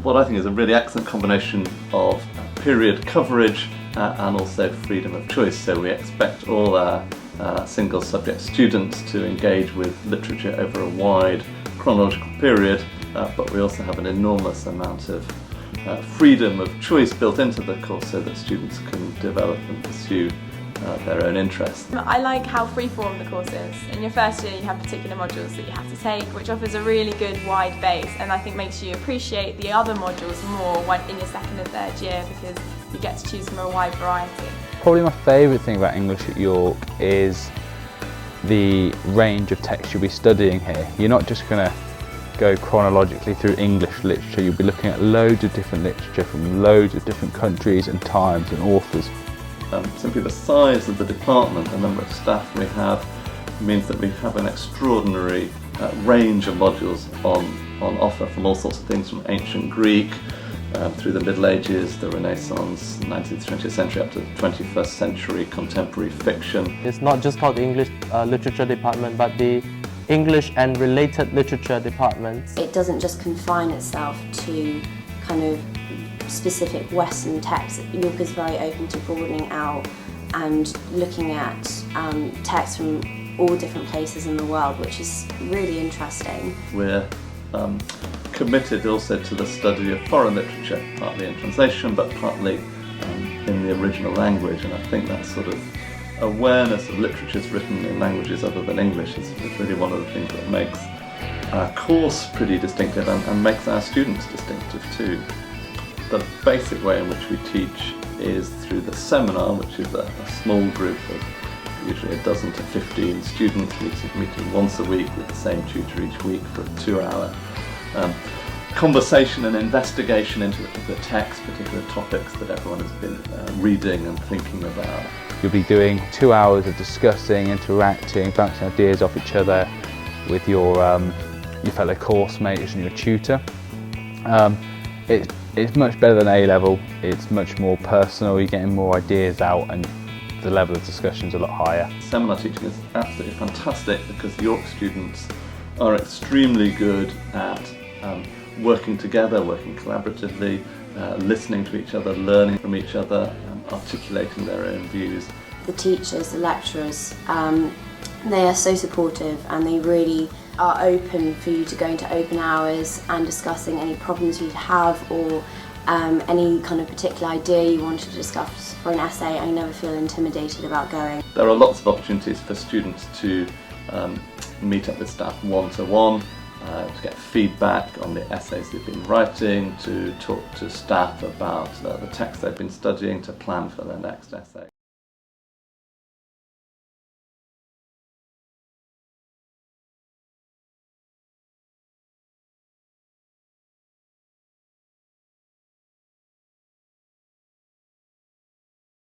what I think is a really excellent combination of period coverage and also freedom of choice. So we expect all our single subject students to engage with literature over a wide chronological period, but we also have an enormous amount of freedom of choice built into the course so that students can develop and pursue their own interests. I like how freeform the course is. In your first year you have particular modules that you have to take, which offers a really good wide base, and I think makes you appreciate the other modules more in your second and third year because you get to choose from a wide variety. Probably my favourite thing about English at York is the range of text you'll be studying here. You're not just going to go chronologically through English literature, you'll be looking at loads of different literature from loads of different countries and times and authors. Simply the size of the department, the number of staff we have, means that we have an extraordinary range of modules on offer from all sorts of things, from ancient Greek through the Middle Ages, the Renaissance, 19th, 20th century up to the 21st century, contemporary fiction. It's not just called the English Literature Department, but the English and Related Literature Department. It doesn't just confine itself to kind of specific Western texts. York is very open to broadening out and looking at texts from all different places in the world, which is really interesting. We're committed also to the study of foreign literature, partly in translation but partly in the original language, and I think that sort of awareness of literatures written in languages other than English is really one of the things that makes our course pretty distinctive and makes our students distinctive too. The basic way in which we teach is through the seminar, which is a small group of usually 12 to 15 students meeting once a week with the same tutor each week for a 2-hour conversation and investigation into the text, particular topics that everyone has been reading and thinking about. You'll be doing 2 hours of discussing, interacting, bouncing ideas off each other with your fellow course mates and your tutor. It's much better than A-level, it's much more personal, you're getting more ideas out and the level of discussion is a lot higher. Seminar teaching is absolutely fantastic because York students are extremely good at working together, working collaboratively, listening to each other, learning from each other, articulating their own views. The teachers, the lecturers, they are so supportive and they really are open for you to go into open hours and discussing any problems you'd have or any kind of particular idea you wanted to discuss for an essay. I never feel intimidated about going. There are lots of opportunities for students to meet up with staff one-to-one, to get feedback on the essays they've been writing, to talk to staff about the text they've been studying, to plan for their next essay.